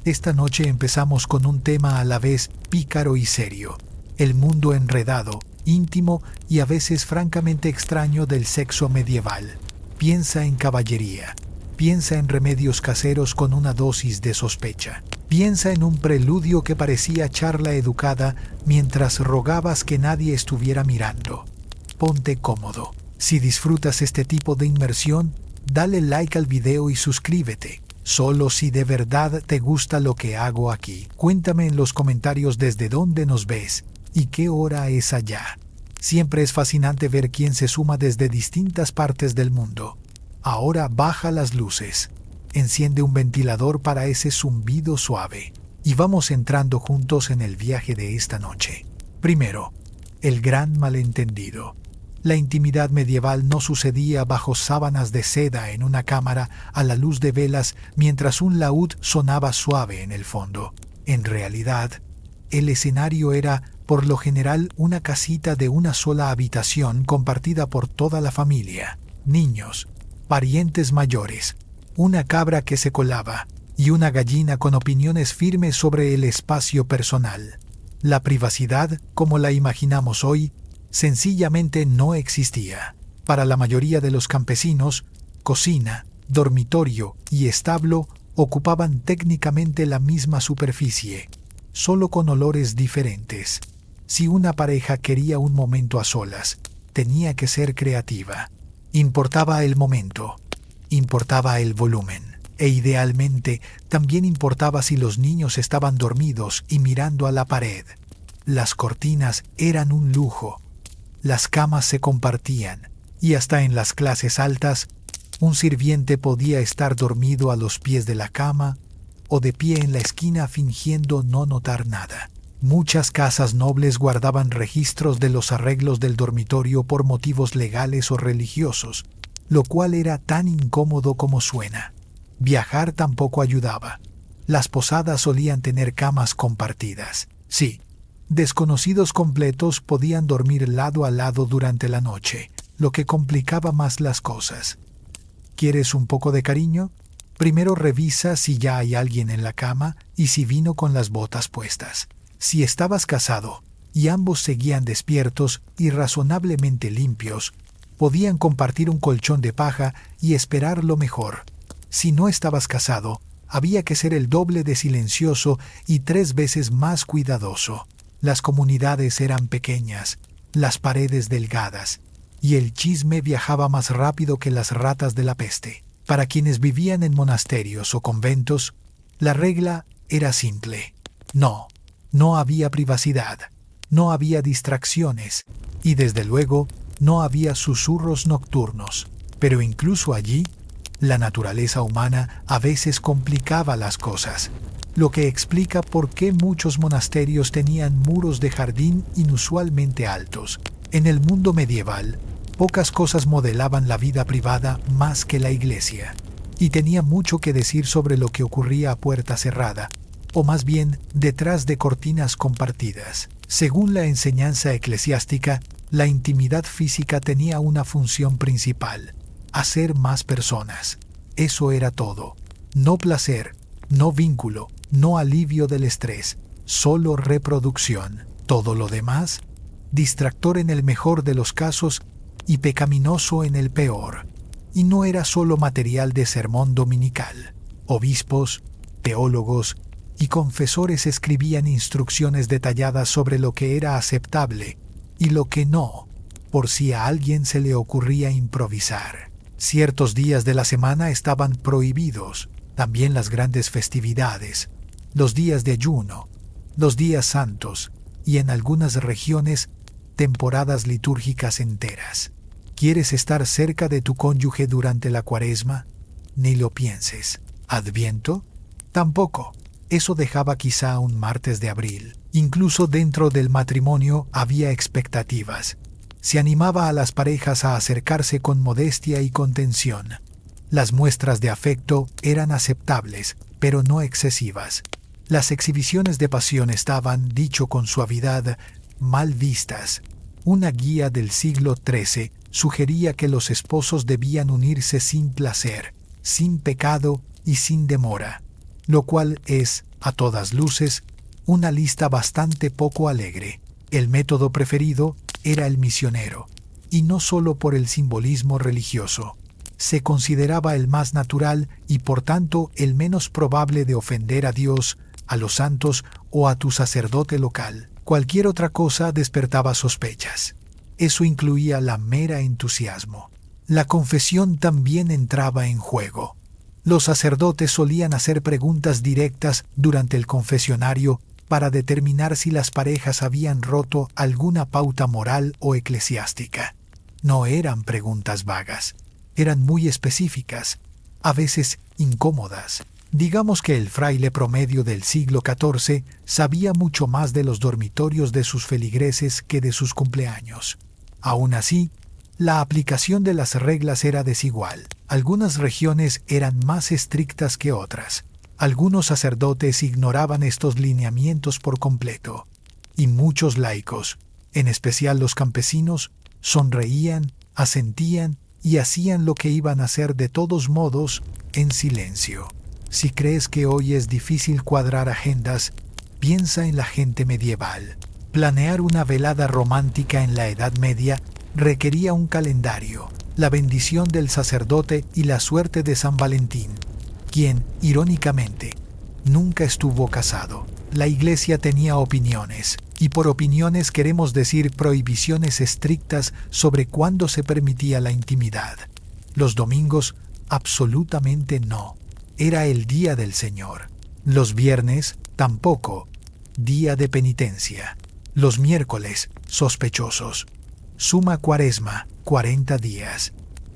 Esta noche empezamos con un tema a la vez pícaro y serio: el mundo enredado, íntimo y a veces francamente extraño del sexo medieval. Piensa en caballería. Piensa en remedios caseros con una dosis de sospecha. Piensa en un preludio que parecía charla educada mientras rogabas que nadie estuviera mirando. Ponte cómodo. Si disfrutas este tipo de inmersión, dale like al video y suscríbete. Solo si de verdad te gusta lo que hago aquí. Cuéntame en los comentarios desde dónde nos ves y qué hora es allá. Siempre es fascinante ver quién se suma desde distintas partes del mundo. Ahora baja las luces. Enciende un ventilador para ese zumbido suave. Y vamos entrando juntos en el viaje de esta noche. Primero, el gran malentendido. La intimidad medieval no sucedía bajo sábanas de seda en una cámara a la luz de velas mientras un laúd sonaba suave en el fondo. En realidad, el escenario era, por lo general, una casita de una sola habitación compartida por toda la familia, niños, parientes mayores, una cabra que se colaba y una gallina con opiniones firmes sobre el espacio personal. La privacidad, como la imaginamos hoy, sencillamente no existía. Para la mayoría de los campesinos, cocina, dormitorio y establo ocupaban técnicamente la misma superficie, solo con olores diferentes. Si una pareja quería un momento a solas, tenía que ser creativa. Importaba el momento, importaba el volumen, e idealmente también importaba si los niños estaban dormidos y mirando a la pared. Las cortinas eran un lujo. Las camas se compartían, y hasta en las clases altas, un sirviente podía estar dormido a los pies de la cama o de pie en la esquina fingiendo no notar nada. Muchas casas nobles guardaban registros de los arreglos del dormitorio por motivos legales o religiosos, lo cual era tan incómodo como suena. Viajar tampoco ayudaba. Las posadas solían tener camas compartidas. Sí, desconocidos completos podían dormir lado a lado durante la noche, lo que complicaba más las cosas. ¿Quieres un poco de cariño? Primero revisa si ya hay alguien en la cama y si vino con las botas puestas. Si estabas casado y ambos seguían despiertos y razonablemente limpios, podían compartir un colchón de paja y esperar lo mejor. Si no estabas casado, había que ser el doble de silencioso y 3 veces más cuidadoso. Las comunidades eran pequeñas, las paredes delgadas, y el chisme viajaba más rápido que las ratas de la peste. Para quienes vivían en monasterios o conventos, la regla era simple. No había privacidad, no había distracciones, y desde luego no había susurros nocturnos. Pero incluso allí, la naturaleza humana a veces complicaba las cosas, lo que explica por qué muchos monasterios tenían muros de jardín inusualmente altos. En el mundo medieval, pocas cosas modelaban la vida privada más que la iglesia, y tenía mucho que decir sobre lo que ocurría a puerta cerrada, o más bien detrás de cortinas compartidas. Según la enseñanza eclesiástica, la intimidad física tenía una función principal: hacer más personas. Eso era todo. No placer, no vínculo, no alivio del estrés, solo reproducción. Todo lo demás, distractor en el mejor de los casos y pecaminoso en el peor. Y no era solo material de sermón dominical. Obispos, teólogos y confesores escribían instrucciones detalladas sobre lo que era aceptable y lo que no, por si a alguien se le ocurría improvisar. Ciertos días de la semana estaban prohibidos, también las grandes festividades, los días de ayuno, los días santos y en algunas regiones, temporadas litúrgicas enteras. ¿Quieres estar cerca de tu cónyuge durante la Cuaresma? Ni lo pienses. ¿Adviento? Tampoco. Eso dejaba quizá un martes de abril. Incluso dentro del matrimonio había expectativas. Se animaba a las parejas a acercarse con modestia y contención. Las muestras de afecto eran aceptables, pero no excesivas. Las exhibiciones de pasión estaban, dicho con suavidad, mal vistas. Una guía del siglo XIII sugería que los esposos debían unirse sin placer, sin pecado y sin demora. lo cual es, a todas luces, una lista bastante poco alegre. El método preferido era el misionero, y no solo por el simbolismo religioso. Se consideraba el más natural y por tanto el menos probable de ofender a Dios, a los santos o a tu sacerdote local. Cualquier otra cosa despertaba sospechas. Eso incluía la mera entusiasmo. La confesión también entraba en juego. Los sacerdotes solían hacer preguntas directas durante el confesionario para determinar si las parejas habían roto alguna pauta moral o eclesiástica. No eran preguntas vagas, eran muy específicas, a veces incómodas. Digamos que el fraile promedio del siglo XIV sabía mucho más de los dormitorios de sus feligreses que de sus cumpleaños. Aún así, la aplicación de las reglas era desigual. Algunas regiones eran más estrictas que otras. Algunos sacerdotes ignoraban estos lineamientos por completo, y muchos laicos, en especial los campesinos, sonreían, asentían y hacían lo que iban a hacer de todos modos en silencio. Si crees que hoy es difícil cuadrar agendas, piensa en la gente medieval. Planear una velada romántica en la Edad Media requería un calendario, la bendición del sacerdote y la suerte de San Valentín, quien, irónicamente, nunca estuvo casado. La Iglesia tenía opiniones, y por opiniones queremos decir prohibiciones estrictas sobre cuándo se permitía la intimidad. Los domingos, absolutamente no. Era el día del Señor. Los viernes, tampoco. Día de penitencia. Los miércoles, sospechosos. Suma Cuaresma, 40 días.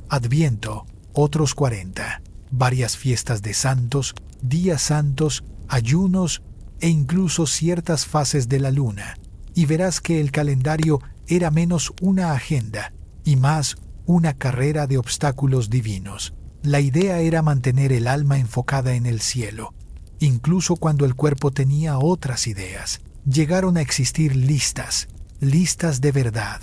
Adviento, otros 40. Varias fiestas de santos, días santos, ayunos e incluso ciertas fases de la luna. Y verás que el calendario era menos una agenda y más una carrera de obstáculos divinos. La idea era mantener el alma enfocada en el cielo, incluso cuando el cuerpo tenía otras ideas. Llegaron a existir listas de verdad,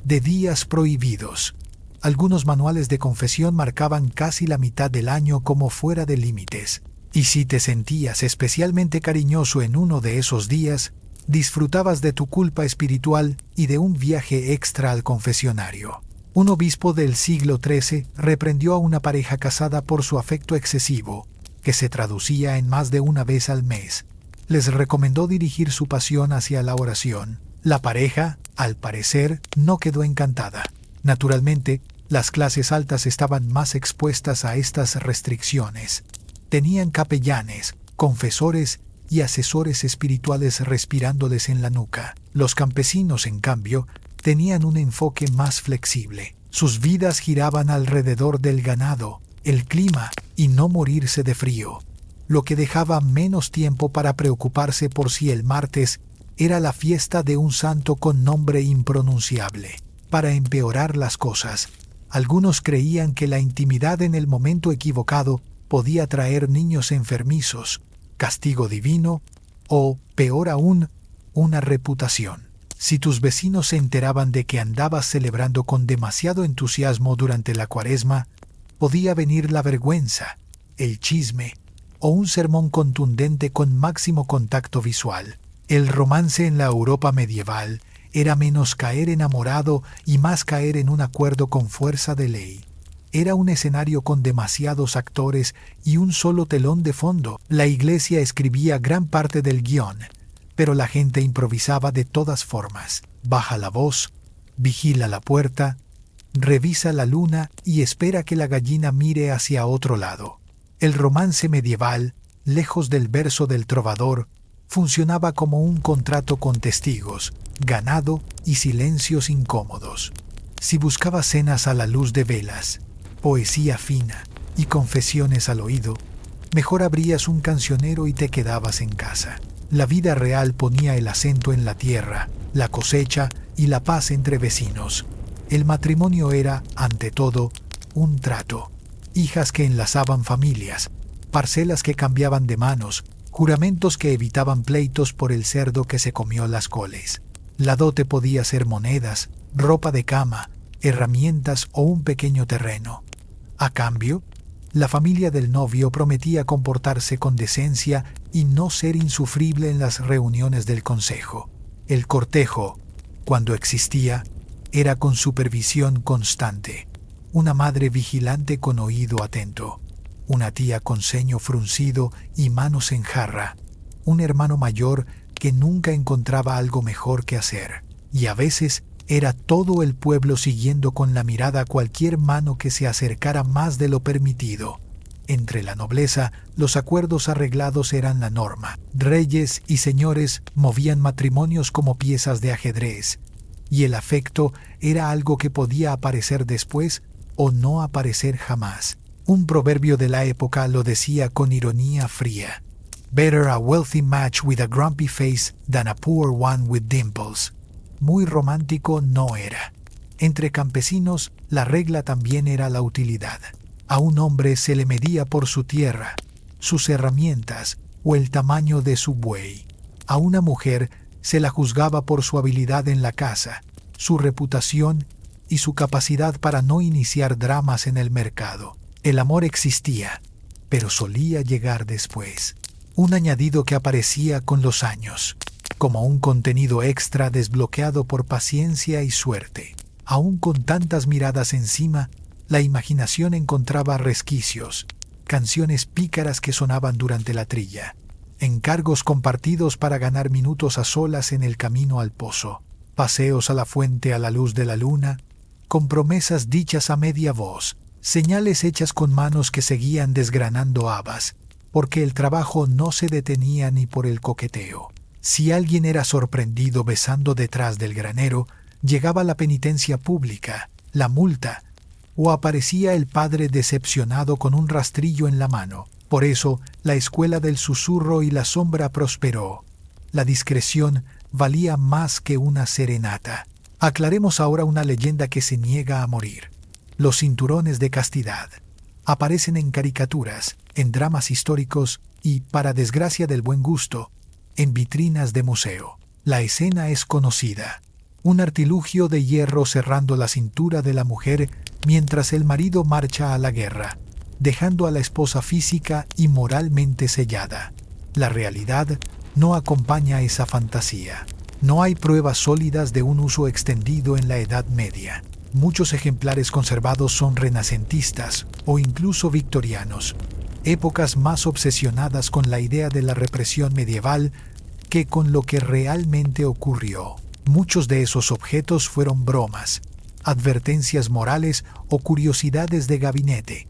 de días prohibidos. Algunos manuales de confesión marcaban casi la mitad del año como fuera de límites. Y si te sentías especialmente cariñoso en uno de esos días, disfrutabas de tu culpa espiritual y de un viaje extra al confesionario. Un obispo del siglo XIII reprendió a una pareja casada por su afecto excesivo, que se traducía en más de una vez al mes. Les recomendó dirigir su pasión hacia la oración. La pareja, al parecer, no quedó encantada. Naturalmente, las clases altas estaban más expuestas a estas restricciones. Tenían capellanes, confesores y asesores espirituales respirándoles en la nuca. Los campesinos, en cambio, tenían un enfoque más flexible. Sus vidas giraban alrededor del ganado, el clima y no morirse de frío, lo que dejaba menos tiempo para preocuparse por si el martes era la fiesta de un santo con nombre impronunciable. Para empeorar las cosas, algunos creían que la intimidad en el momento equivocado podía traer niños enfermizos, castigo divino o, peor aún, una reputación. Si tus vecinos se enteraban de que andabas celebrando con demasiado entusiasmo durante la Cuaresma, podía venir la vergüenza, el chisme o un sermón contundente con máximo contacto visual. El romance en la Europa medieval era menos caer enamorado y más caer en un acuerdo con fuerza de ley. Era un escenario con demasiados actores y un solo telón de fondo. La Iglesia escribía gran parte del guión, pero la gente improvisaba de todas formas. Baja la voz, vigila la puerta, revisa la luna y espera que la gallina mire hacia otro lado. El romance medieval, lejos del verso del trovador, funcionaba como un contrato con testigos, ganado y silencios incómodos. Si buscabas cenas a la luz de velas, poesía fina y confesiones al oído, mejor abrías un cancionero y te quedabas en casa. La vida real ponía el acento en la tierra, la cosecha y la paz entre vecinos. El matrimonio era, ante todo, un trato. Hijas que enlazaban familias, parcelas que cambiaban de manos, juramentos que evitaban pleitos por el cerdo que se comió las coles. La dote podía ser monedas, ropa de cama, herramientas o un pequeño terreno. A cambio, La familia del novio prometía comportarse con decencia y no ser insufrible en las reuniones del consejo. El cortejo, cuando existía, era con supervisión constante. Una madre vigilante con oído atento, una tía con ceño fruncido y manos en jarra, un hermano mayor que nunca encontraba algo mejor que hacer, y a veces era todo el pueblo siguiendo con la mirada cualquier mano que se acercara más de lo permitido. Entre la nobleza, los acuerdos arreglados eran la norma. Reyes y señores movían matrimonios como piezas de ajedrez, y el afecto era algo que podía aparecer después o no aparecer jamás. Un proverbio de la época lo decía con ironía fría: "Better a wealthy match with a grumpy face than a poor one with dimples". Muy romántico no era. Entre campesinos, la regla también era la utilidad. A un hombre se le medía por su tierra, sus herramientas o el tamaño de su buey. A una mujer se la juzgaba por su habilidad en la casa, su reputación y su capacidad para no iniciar dramas en el mercado. El amor existía, pero solía llegar después. Un añadido que aparecía con los años, como un contenido extra desbloqueado por paciencia y suerte. Aún con tantas miradas encima, la imaginación encontraba resquicios, canciones pícaras que sonaban durante la trilla, encargos compartidos para ganar minutos a solas en el camino al pozo, paseos a la fuente a la luz de la luna, con promesas dichas a media voz, señales hechas con manos que seguían desgranando habas, porque el trabajo no se detenía ni por el coqueteo. Si alguien era sorprendido besando detrás del granero, llegaba la penitencia pública, la multa, o aparecía el padre decepcionado con un rastrillo en la mano. Por eso, la escuela del susurro y la sombra prosperó. La discreción valía más que una serenata. Aclaremos ahora una leyenda que se niega a morir. Los cinturones de castidad aparecen en caricaturas, en dramas históricos y, para desgracia del buen gusto, en vitrinas de museo. La escena es conocida. Un artilugio de hierro cerrando la cintura de la mujer mientras el marido marcha a la guerra, dejando a la esposa física y moralmente sellada. La realidad no acompaña esa fantasía. No hay pruebas sólidas de un uso extendido en la Edad Media. Muchos ejemplares conservados son renacentistas o incluso victorianos, épocas más obsesionadas con la idea de la represión medieval que con lo que realmente ocurrió. Muchos de esos objetos fueron bromas, advertencias morales o curiosidades de gabinete,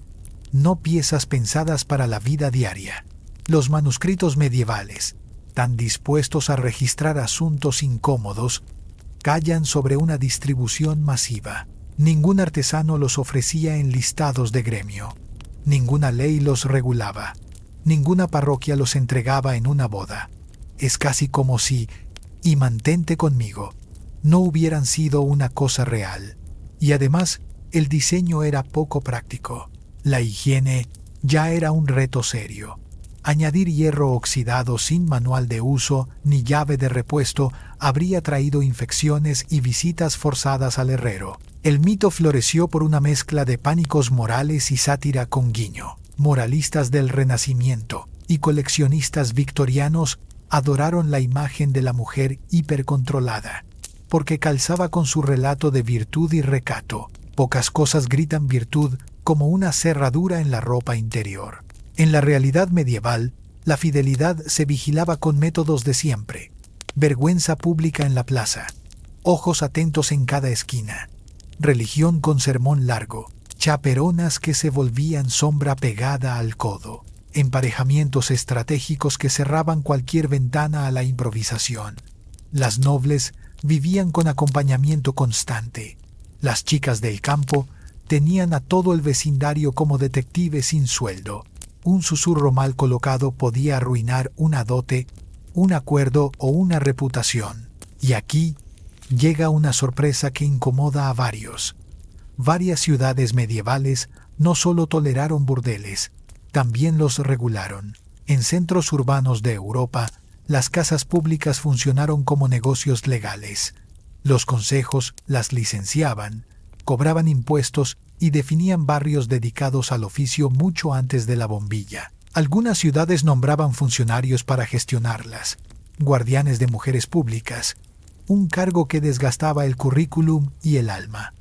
no piezas pensadas para la vida diaria. Los manuscritos medievales, tan dispuestos a registrar asuntos incómodos, callan sobre una distribución masiva. Ningún artesano los ofrecía en listados de gremio. Ninguna ley los regulaba. Ninguna parroquia los entregaba en una boda. Es casi como si, y mantente conmigo, no hubieran sido una cosa real. Y además, el diseño era poco práctico. La higiene ya era un reto serio. Añadir hierro oxidado sin manual de uso ni llave de repuesto habría traído infecciones y visitas forzadas al herrero. El mito floreció por una mezcla de pánicos morales y sátira con guiño. Moralistas del Renacimiento y coleccionistas victorianos adoraron la imagen de la mujer hipercontrolada, porque calzaba con su relato de virtud y recato. Pocas cosas gritan virtud como una cerradura en la ropa interior. En la realidad medieval, la fidelidad se vigilaba con métodos de siempre. Vergüenza pública en la plaza, ojos atentos en cada esquina, religión con sermón largo, chaperonas que se volvían sombra pegada al codo, emparejamientos estratégicos que cerraban cualquier ventana a la improvisación. Las nobles vivían con acompañamiento constante. Las chicas del campo tenían a todo el vecindario como detectives sin sueldo. Un susurro mal colocado podía arruinar una dote, un acuerdo o una reputación. Y aquí llega una sorpresa que incomoda a varios. Varias ciudades medievales no solo toleraron burdeles, también los regularon. En centros urbanos de Europa, las casas públicas funcionaron como negocios legales. Los consejos las licenciaban, cobraban impuestos y definían barrios dedicados al oficio mucho antes de la bombilla. Algunas ciudades nombraban funcionarios para gestionarlas, guardianes de mujeres públicas, un cargo que desgastaba el currículum y el alma.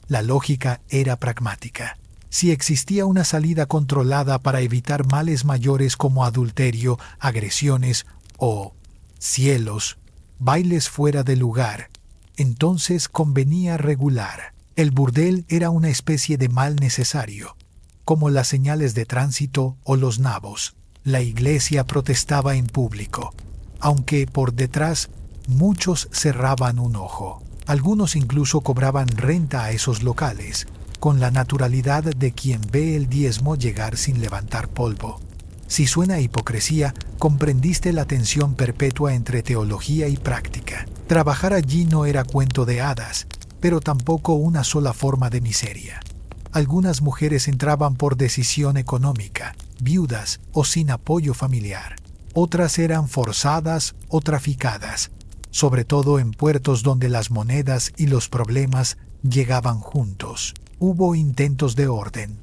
La lógica era pragmática. Si existía una salida controlada para evitar males mayores como adulterio, agresiones o, cielos, bailes fuera de lugar, entonces convenía regular. El burdel era una especie de mal necesario, como las señales de tránsito o los nabos. La iglesia protestaba en público, aunque por detrás muchos cerraban un ojo. Algunos incluso cobraban renta a esos locales, con la naturalidad de quien ve el diezmo llegar sin levantar polvo. Si suena a hipocresía, comprendiste la tensión perpetua entre teología y práctica. Trabajar allí no era cuento de hadas, pero tampoco una sola forma de miseria. Algunas mujeres entraban por decisión económica, viudas o sin apoyo familiar. Otras eran forzadas o traficadas, sobre todo en puertos donde las monedas y los problemas llegaban juntos. Hubo intentos de orden,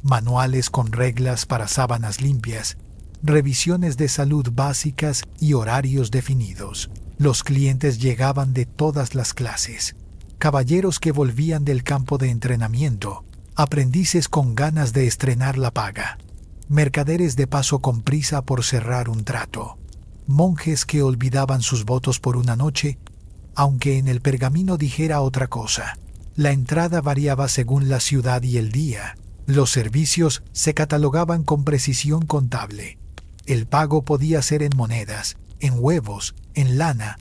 manuales con reglas para sábanas limpias, revisiones de salud básicas y horarios definidos. Los clientes llegaban de todas las clases, caballeros que volvían del campo de entrenamiento, aprendices con ganas de estrenar la paga, mercaderes de paso con prisa por cerrar un trato, monjes que olvidaban sus votos por una noche, aunque en el pergamino dijera otra cosa. La entrada variaba según la ciudad y el día. Los servicios se catalogaban con precisión contable. El pago podía ser en monedas, en huevos, en lana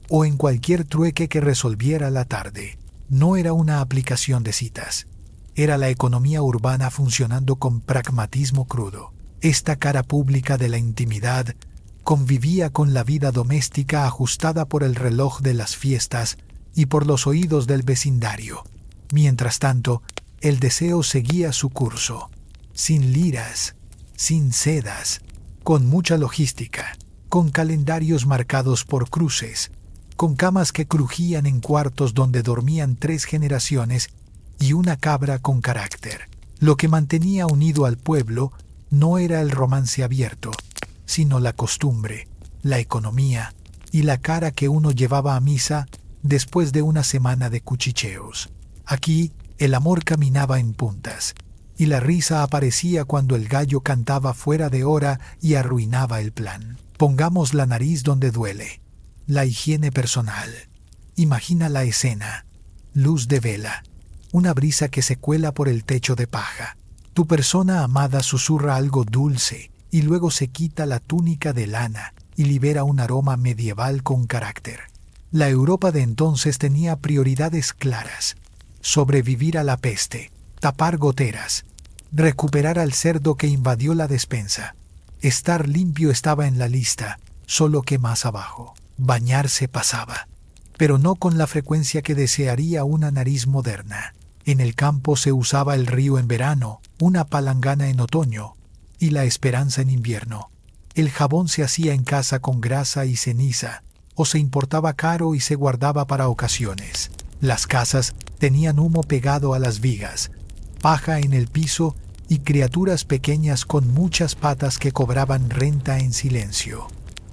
o en cualquier trueque que resolviera la tarde. No era una aplicación de citas. Era la economía urbana funcionando con pragmatismo crudo. Esta cara pública de la intimidad convivía con la vida doméstica ajustada por el reloj de las fiestas y por los oídos del vecindario. Mientras tanto, el deseo seguía su curso, sin liras, sin sedas, con mucha logística, con calendarios marcados por cruces, con camas que crujían en cuartos donde dormían 3 generaciones y una cabra con carácter. Lo que mantenía unido al pueblo no era el romance abierto, sino la costumbre, la economía y la cara que uno llevaba a misa después de una semana de cuchicheos. Aquí el amor caminaba en puntas, y la risa aparecía cuando el gallo cantaba fuera de hora y arruinaba el plan. Pongamos la nariz donde duele. La higiene personal. Imagina la escena. Luz de vela. Una brisa que se cuela por el techo de paja. Tu persona amada susurra algo dulce y luego se quita la túnica de lana y libera un aroma medieval con carácter. La Europa de entonces tenía prioridades claras. Sobrevivir a la peste, tapar goteras, recuperar al cerdo que invadió la despensa. Estar limpio estaba en la lista, solo que más abajo. Bañarse pasaba, pero no con la frecuencia que desearía una nariz moderna. En el campo se usaba el río en verano, una palangana en otoño y la esperanza en invierno. El jabón se hacía en casa con grasa y ceniza, o se importaba caro y se guardaba para ocasiones. Las casas tenían humo pegado a las vigas, paja en el piso y criaturas pequeñas con muchas patas que cobraban renta en silencio.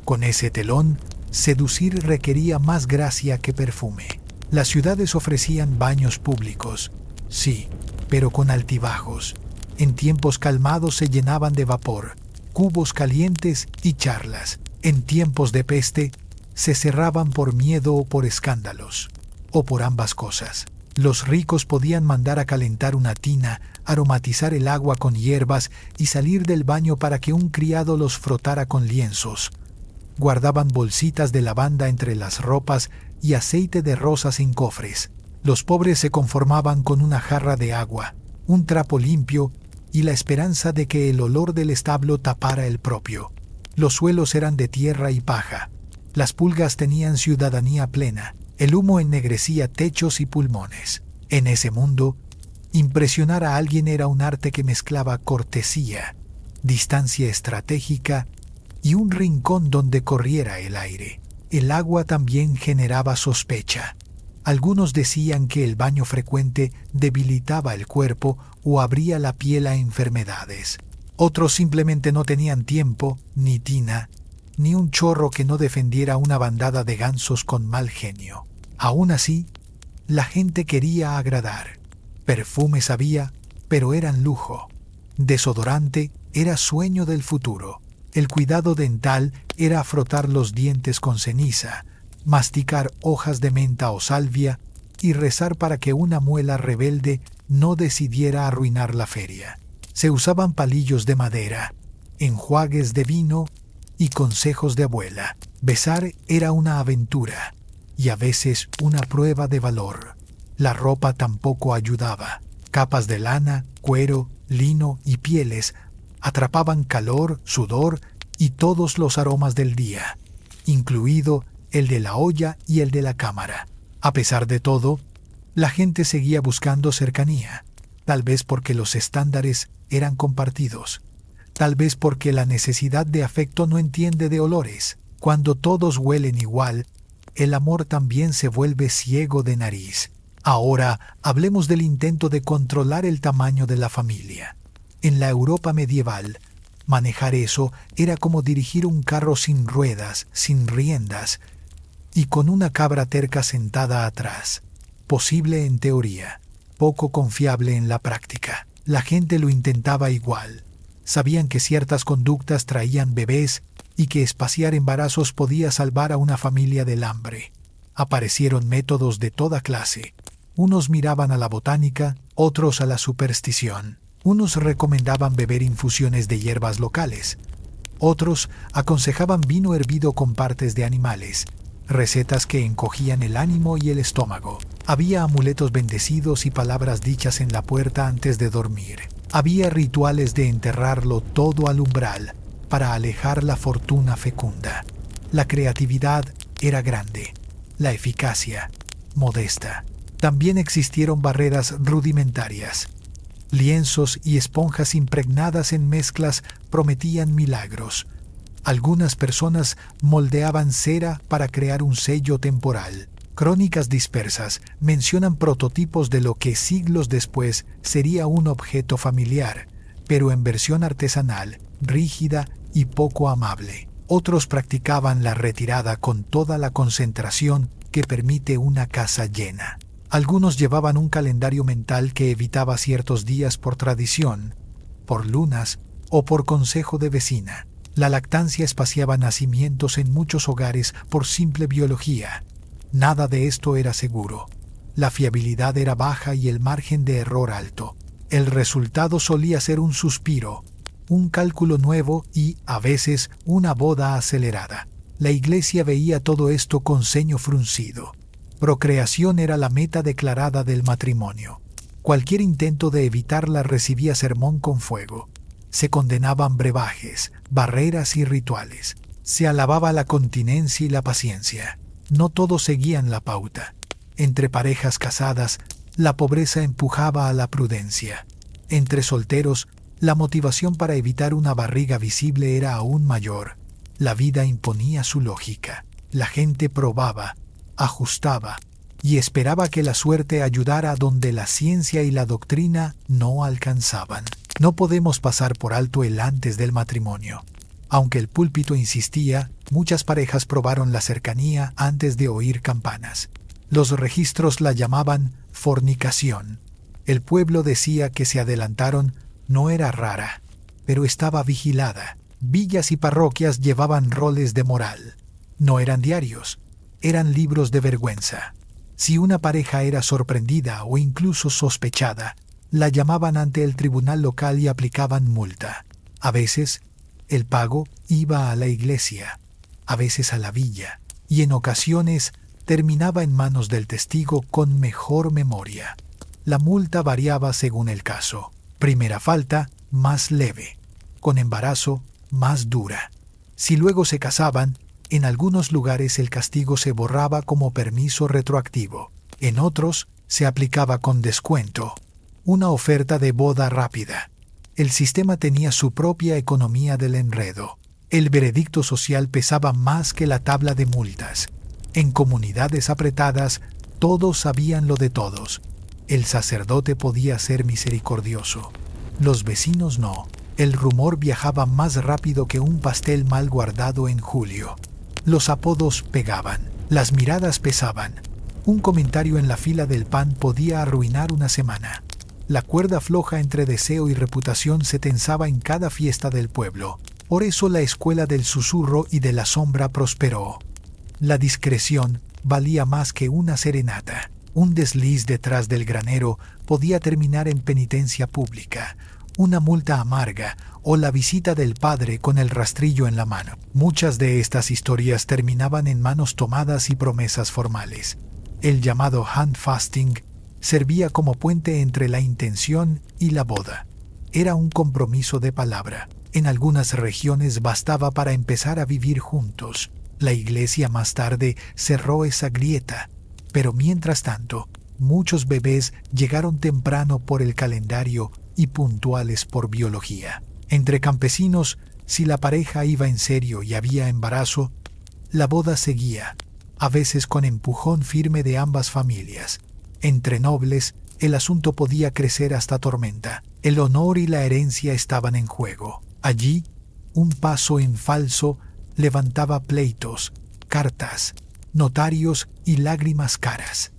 Con ese telón, seducir requería más gracia que perfume. Las ciudades ofrecían baños públicos, sí, pero con altibajos. En tiempos calmados se llenaban de vapor, cubos calientes y charlas. En tiempos de peste, se cerraban por miedo o por escándalos, o por ambas cosas. Los ricos podían mandar a calentar una tina, aromatizar el agua con hierbas y salir del baño para que un criado los frotara con lienzos. Guardaban bolsitas de lavanda entre las ropas y aceite de rosas en cofres. Los pobres se conformaban con una jarra de agua, un trapo limpio y la esperanza de que el olor del establo tapara el propio. Los suelos eran de tierra y paja. Las pulgas tenían ciudadanía plena. El humo ennegrecía techos y pulmones. En ese mundo, impresionar a alguien era un arte que mezclaba cortesía, distancia estratégica y un rincón donde corriera el aire. El agua también generaba sospecha. Algunos decían que el baño frecuente debilitaba el cuerpo o abría la piel a enfermedades. Otros simplemente no tenían tiempo, ni tina, ni un chorro que no defendiera una bandada de gansos con mal genio. Aún así, la gente quería agradar. Perfumes había, pero eran lujo. Desodorante era sueño del futuro. El cuidado dental era frotar los dientes con ceniza, masticar hojas de menta o salvia y rezar para que una muela rebelde no decidiera arruinar la feria. Se usaban palillos de madera, enjuagues de vino y consejos de abuela. Besar era una aventura y a veces una prueba de valor. La ropa tampoco ayudaba. Capas de lana, cuero, lino y pieles atrapaban calor, sudor y todos los aromas del día, incluido el de la olla y el de la cámara. A pesar de todo, la gente seguía buscando cercanía, tal vez porque los estándares eran compartidos, tal vez porque la necesidad de afecto no entiende de olores. Cuando todos huelen igual, el amor también se vuelve ciego de nariz. Ahora hablemos del intento de controlar el tamaño de la familia. En la Europa medieval, manejar eso era como dirigir un carro sin ruedas, sin riendas, y con una cabra terca sentada atrás. Posible en teoría, poco confiable en la práctica. La gente lo intentaba igual. Sabían que ciertas conductas traían bebés y que espaciar embarazos podía salvar a una familia del hambre. Aparecieron métodos de toda clase. Unos miraban a la botánica, otros a la superstición. Unos recomendaban beber infusiones de hierbas locales. Otros aconsejaban vino hervido con partes de animales, recetas que encogían el ánimo y el estómago. Había amuletos bendecidos y palabras dichas en la puerta antes de dormir. Había rituales de enterrarlo todo al umbral para alejar la fortuna fecunda. La creatividad era grande, la eficacia modesta. También existieron barreras rudimentarias. Lienzos y esponjas impregnadas en mezclas prometían milagros. Algunas personas moldeaban cera para crear un sello temporal. Crónicas dispersas mencionan prototipos de lo que siglos después sería un objeto familiar, pero en versión artesanal, rígida y poco amable. Otros practicaban la retirada con toda la concentración que permite una casa llena. Algunos llevaban un calendario mental que evitaba ciertos días por tradición, por lunas o por consejo de vecina. La lactancia espaciaba nacimientos en muchos hogares por simple biología. Nada de esto era seguro. La fiabilidad era baja y el margen de error alto. El resultado solía ser un suspiro, un cálculo nuevo y, a veces, una boda acelerada. La iglesia veía todo esto con ceño fruncido. Procreación era la meta declarada del matrimonio. Cualquier intento de evitarla recibía sermón con fuego. Se condenaban brebajes, barreras y rituales. Se alababa la continencia y la paciencia. No todos seguían la pauta. Entre parejas casadas, la pobreza empujaba a la prudencia. Entre solteros, la motivación para evitar una barriga visible era aún mayor. La vida imponía su lógica. La gente probaba, ajustaba y esperaba que la suerte ayudara donde la ciencia y la doctrina no alcanzaban. No podemos pasar por alto el antes del matrimonio. Aunque el púlpito insistía, muchas parejas probaron la cercanía antes de oír campanas. Los registros la llamaban fornicación. El pueblo decía que se adelantaron, no era rara, pero estaba vigilada. Villas y parroquias llevaban roles de moral. No eran diarios, eran libros de vergüenza. Si una pareja era sorprendida o incluso sospechada, la llamaban ante el tribunal local y aplicaban multa. A veces, el pago iba a la iglesia, a veces a la villa, y en ocasiones terminaba en manos del testigo con mejor memoria. La multa variaba según el caso. Primera falta, más leve. Con embarazo, más dura. Si luego se casaban, en algunos lugares el castigo se borraba como permiso retroactivo. En otros, se aplicaba con descuento. Una oferta de boda rápida. El sistema tenía su propia economía del enredo. El veredicto social pesaba más que la tabla de multas. En comunidades apretadas, Todos sabían lo de todos. El sacerdote podía ser misericordioso. Los vecinos no. El rumor viajaba más rápido que un pastel mal guardado en julio. Los apodos pegaban. Las miradas pesaban. Un comentario en la fila del pan podía arruinar una semana. La cuerda floja entre deseo y reputación se tensaba en cada fiesta del pueblo. Por eso la escuela del susurro y de la sombra prosperó. La discreción valía más que una serenata. Un desliz detrás del granero podía terminar en penitencia pública, una multa amarga o la visita del padre con el rastrillo en la mano. Muchas de estas historias terminaban en manos tomadas y promesas formales. El llamado handfasting servía como puente entre la intención y la boda. Era un compromiso de palabra. En algunas regiones bastaba para empezar a vivir juntos. La iglesia más tarde cerró esa grieta, pero mientras tanto, muchos bebés llegaron temprano por el calendario y puntuales por biología. Entre campesinos, si la pareja iba en serio y había embarazo, la boda seguía, a veces con empujón firme de ambas familias. Entre nobles, el asunto podía crecer hasta tormenta. El honor y la herencia estaban en juego. Allí, un paso en falso levantaba pleitos, cartas, notarios y lágrimas caras.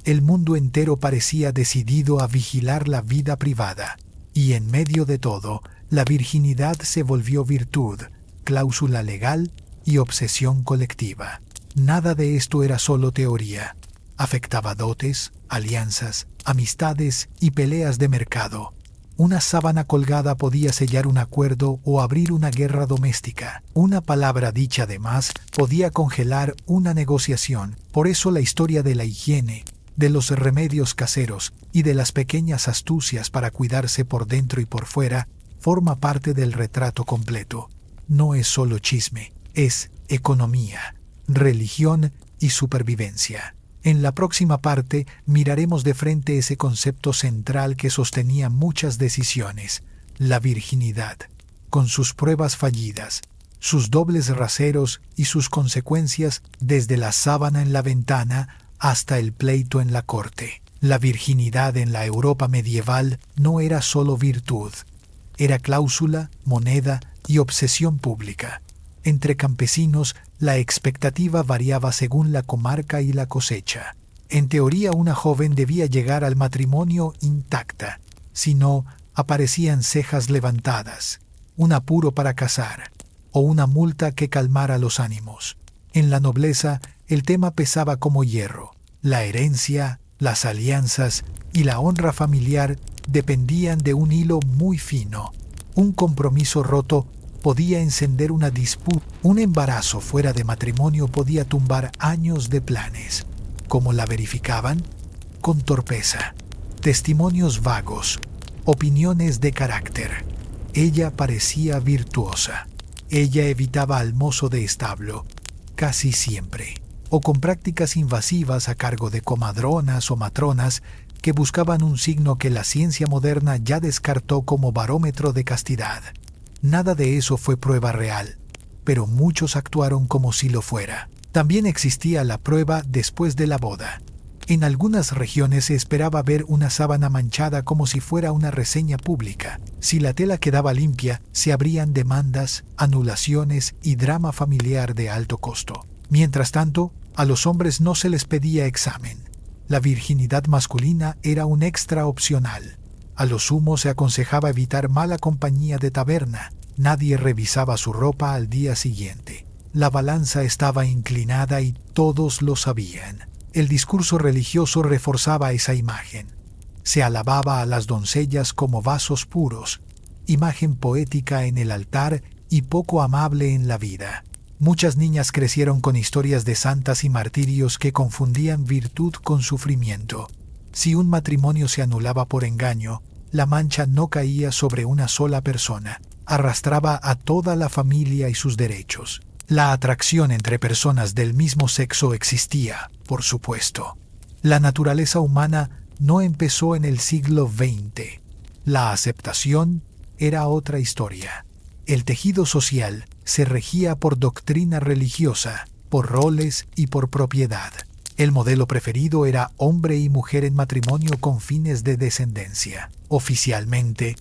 El mundo entero parecía decidido a vigilar la vida privada, y en medio de todo, la virginidad se volvió virtud, cláusula legal y obsesión colectiva. Nada de esto era solo teoría. Afectaba dotes, alianzas, amistades y peleas de mercado. Una sábana colgada podía sellar un acuerdo o abrir una guerra doméstica. Una palabra dicha de más podía congelar una negociación. Por eso la historia de la higiene, de los remedios caseros y de las pequeñas astucias para cuidarse por dentro y por fuera forma parte del retrato completo. No es solo chisme, es economía, religión y supervivencia. En la próxima parte miraremos de frente ese concepto central que sostenía muchas decisiones, la virginidad, con sus pruebas fallidas, sus dobles raseros y sus consecuencias desde la sábana en la ventana hasta el pleito en la corte. La virginidad en la Europa medieval no era solo virtud, era cláusula, moneda y obsesión pública. Entre campesinos, la expectativa variaba según la comarca y la cosecha. En teoría, una joven debía llegar al matrimonio intacta, si no, aparecían cejas levantadas, un apuro para casar, o una multa que calmara los ánimos. En la nobleza, el tema pesaba como hierro. La herencia, las alianzas y la honra familiar dependían de un hilo muy fino. Un compromiso roto podía encender una disputa. Un embarazo fuera de matrimonio podía tumbar años de planes. ¿Cómo la verificaban? Con torpeza, testimonios vagos, opiniones de carácter. Ella parecía virtuosa. Ella evitaba al mozo de establo, casi siempre, o con prácticas invasivas a cargo de comadronas o matronas que buscaban un signo que la ciencia moderna ya descartó como barómetro de castidad. Nada de eso fue prueba real, pero muchos actuaron como si lo fuera. También existía la prueba después de la boda. En algunas regiones se esperaba ver una sábana manchada como si fuera una reseña pública. Si la tela quedaba limpia, se abrían demandas, anulaciones y drama familiar de alto costo. Mientras tanto, a los hombres no se les pedía examen. La virginidad masculina era un extra opcional. A lo sumo se aconsejaba evitar mala compañía de taberna. Nadie revisaba su ropa al día siguiente. La balanza estaba inclinada y todos lo sabían. El discurso religioso reforzaba esa imagen. Se alababa a las doncellas como vasos puros, imagen poética en el altar y poco amable en la vida. Muchas niñas crecieron con historias de santas y martirios que confundían virtud con sufrimiento. Si un matrimonio se anulaba por engaño, la mancha no caía sobre una sola persona, arrastraba a toda la familia y sus derechos. La atracción entre personas del mismo sexo existía, por supuesto. La naturaleza humana no empezó en el siglo XX. La aceptación era otra historia. El tejido social se regía por doctrina religiosa, por roles y por propiedad. El modelo preferido era hombre y mujer en matrimonio con fines de descendencia. Oficialmente,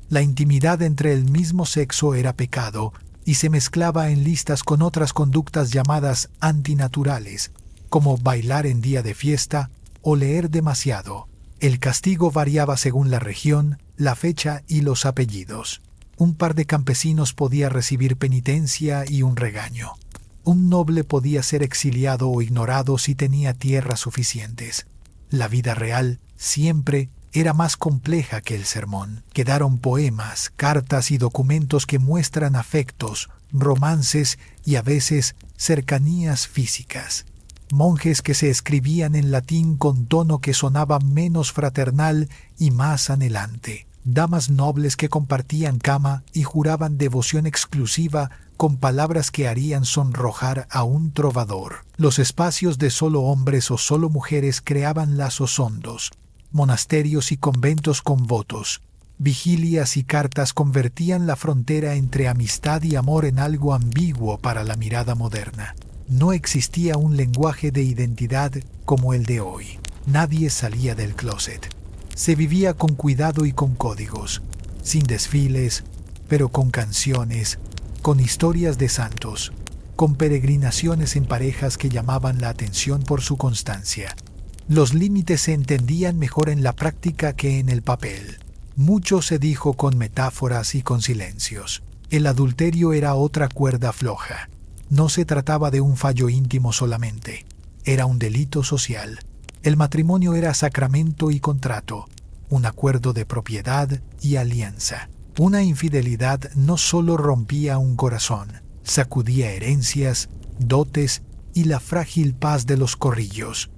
la intimidad entre el mismo sexo era pecado y se mezclaba en listas con otras conductas llamadas antinaturales, como bailar en día de fiesta o leer demasiado. El castigo variaba según la región, la fecha y los apellidos. Un par de campesinos podía recibir penitencia y un regaño. Un noble podía ser exiliado o ignorado si tenía tierras suficientes. La vida real siempre era más compleja que el sermón. Quedaron poemas, cartas y documentos que muestran afectos, romances y a veces cercanías físicas. Monjes que se escribían en latín con tono que sonaba menos fraternal y más anhelante. Damas nobles que compartían cama y juraban devoción exclusiva con palabras que harían sonrojar a un trovador. Los espacios de solo hombres o solo mujeres creaban lazos hondos. Monasterios y conventos con votos, vigilias y cartas convertían la frontera entre amistad y amor en algo ambiguo para la mirada moderna. No existía un lenguaje de identidad como el de hoy. Nadie salía del closet. Se vivía con cuidado y con códigos, sin desfiles, pero con canciones, con historias de santos, con peregrinaciones en parejas que llamaban la atención por su constancia. Los límites se entendían mejor en la práctica que en el papel. Mucho se dijo con metáforas y con silencios. El adulterio era otra cuerda floja. No se trataba de un fallo íntimo solamente. Era un delito social. El matrimonio era sacramento y contrato, un acuerdo de propiedad y alianza. Una infidelidad no solo rompía un corazón, sacudía herencias, dotes y la frágil paz de los corrillos.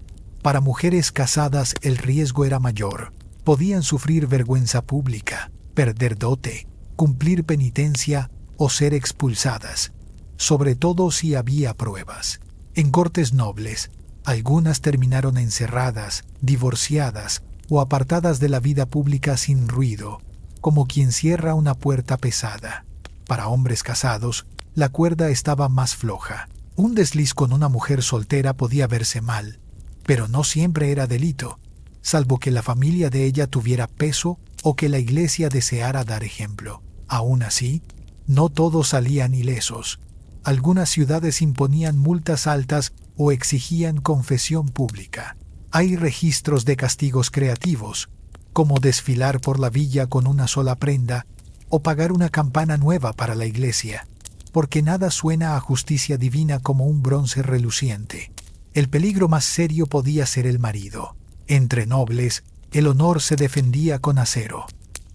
Para mujeres casadas el riesgo era mayor. Podían sufrir vergüenza pública, perder dote, cumplir penitencia o ser expulsadas, sobre todo si había pruebas. En cortes nobles, algunas terminaron encerradas, divorciadas o apartadas de la vida pública sin ruido, como quien cierra una puerta pesada. Para hombres casados, la cuerda estaba más floja. Un desliz con una mujer soltera podía verse mal, pero no siempre era delito, salvo que la familia de ella tuviera peso o que la iglesia deseara dar ejemplo. Aún así, no todos salían ilesos. Algunas ciudades imponían multas altas o exigían confesión pública. Hay registros de castigos creativos, como desfilar por la villa con una sola prenda o pagar una campana nueva para la iglesia, porque nada suena a justicia divina como un bronce reluciente. El peligro más serio podía ser el marido. Entre nobles, el honor se defendía con acero.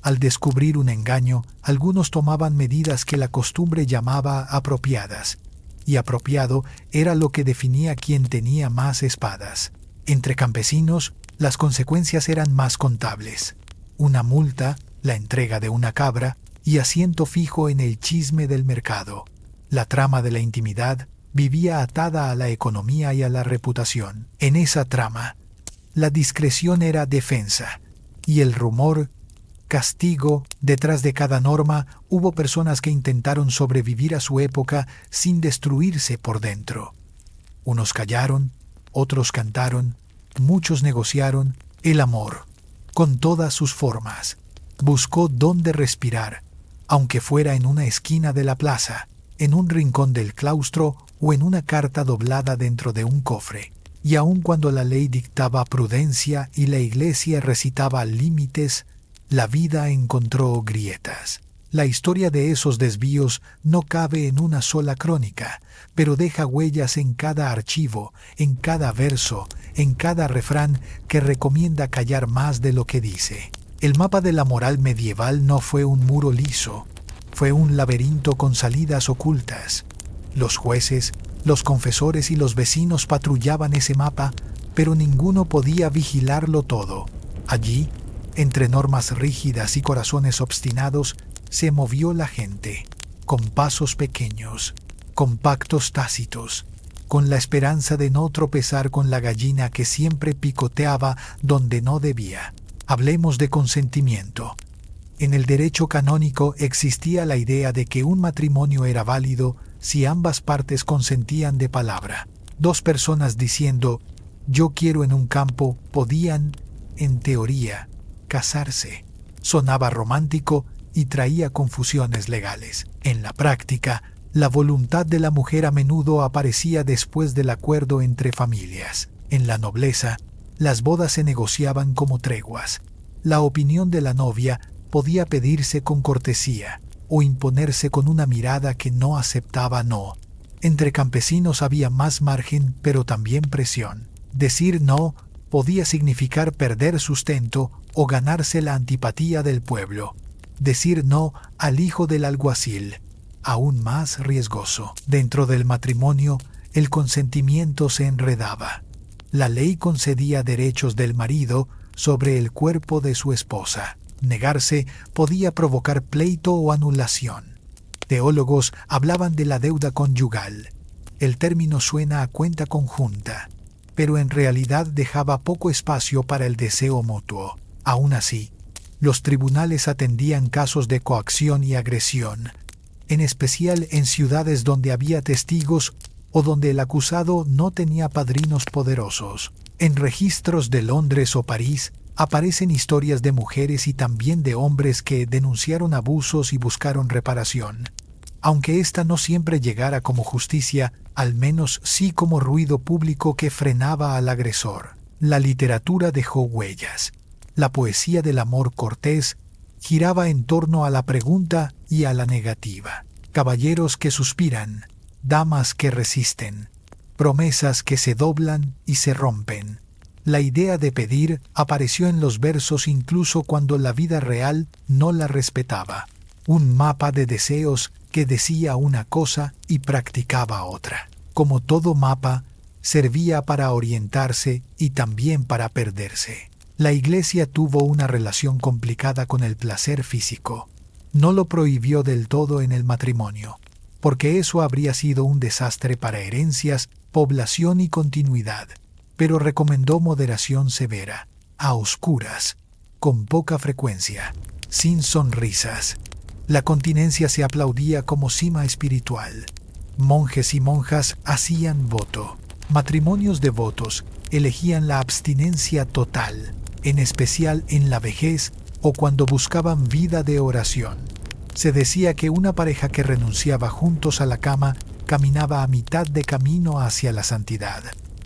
Al descubrir un engaño, algunos tomaban medidas que la costumbre llamaba apropiadas, y apropiado era lo que definía quién tenía más espadas. Entre campesinos, las consecuencias eran más contables. Una multa, la entrega de una cabra y asiento fijo en el chisme del mercado. La trama de la intimidad vivía atada a la economía y a la reputación. En esa trama, la discreción era defensa y el rumor castigo. Detrás de cada norma hubo personas que intentaron sobrevivir a su época sin destruirse por dentro. Unos callaron, otros cantaron, muchos negociaron. El amor, con todas sus formas, buscó dónde respirar, aunque fuera en una esquina de la plaza, en un rincón del claustro o en una carta doblada dentro de un cofre. Y aun cuando la ley dictaba prudencia y la iglesia recitaba límites, la vida encontró grietas. La historia de esos desvíos no cabe en una sola crónica, pero deja huellas en cada archivo, en cada verso, en cada refrán que recomienda callar más de lo que dice. El mapa de la moral medieval no fue un muro liso, fue un laberinto con salidas ocultas. Los jueces, los confesores y los vecinos patrullaban ese mapa, pero ninguno podía vigilarlo todo. Allí, entre normas rígidas y corazones obstinados, se movió la gente, con pasos pequeños, con pactos tácitos, con la esperanza de no tropezar con la gallina que siempre picoteaba donde no debía. Hablemos de consentimiento. En el derecho canónico existía la idea de que un matrimonio era válido si ambas partes consentían de palabra. Dos personas diciendo yo quiero en un campo podían, en teoría, casarse. Sonaba romántico y traía confusiones legales. En la práctica, la voluntad de la mujer a menudo aparecía después del acuerdo entre familias. En la nobleza, las bodas se negociaban como treguas. La opinión de la novia podía pedirse con cortesía o imponerse con una mirada que no aceptaba no. Entre campesinos había más margen, pero también presión. Decir no podía significar perder sustento o ganarse la antipatía del pueblo. Decir no al hijo del alguacil, aún más riesgoso. Dentro del matrimonio, el consentimiento se enredaba. La ley concedía derechos del marido sobre el cuerpo de su esposa. Negarse podía provocar pleito o anulación. Teólogos hablaban de la deuda conyugal. El término suena a cuenta conjunta, pero en realidad dejaba poco espacio para el deseo mutuo. Aún así, los tribunales atendían casos de coacción y agresión, en especial en ciudades donde había testigos o donde el acusado no tenía padrinos poderosos. En registros de Londres o París aparecen historias de mujeres y también de hombres que denunciaron abusos y buscaron reparación. Aunque ésta no siempre llegara como justicia, al menos sí como ruido público que frenaba al agresor. La literatura dejó huellas. La poesía del amor cortés giraba en torno a la pregunta y a la negativa. Caballeros que suspiran, damas que resisten, promesas que se doblan y se rompen. La idea de pedir apareció en los versos incluso cuando la vida real no la respetaba. Un mapa de deseos que decía una cosa y practicaba otra. Como todo mapa, servía para orientarse y también para perderse. La Iglesia tuvo una relación complicada con el placer físico. No lo prohibió del todo en el matrimonio, porque eso habría sido un desastre para herencias, población y continuidad, pero recomendó moderación severa, a oscuras, con poca frecuencia, sin sonrisas. La continencia se aplaudía como cima espiritual. Monjes y monjas hacían voto. Matrimonios devotos elegían la abstinencia total, en especial en la vejez o cuando buscaban vida de oración. Se decía que una pareja que renunciaba juntos a la cama caminaba a mitad de camino hacia la santidad,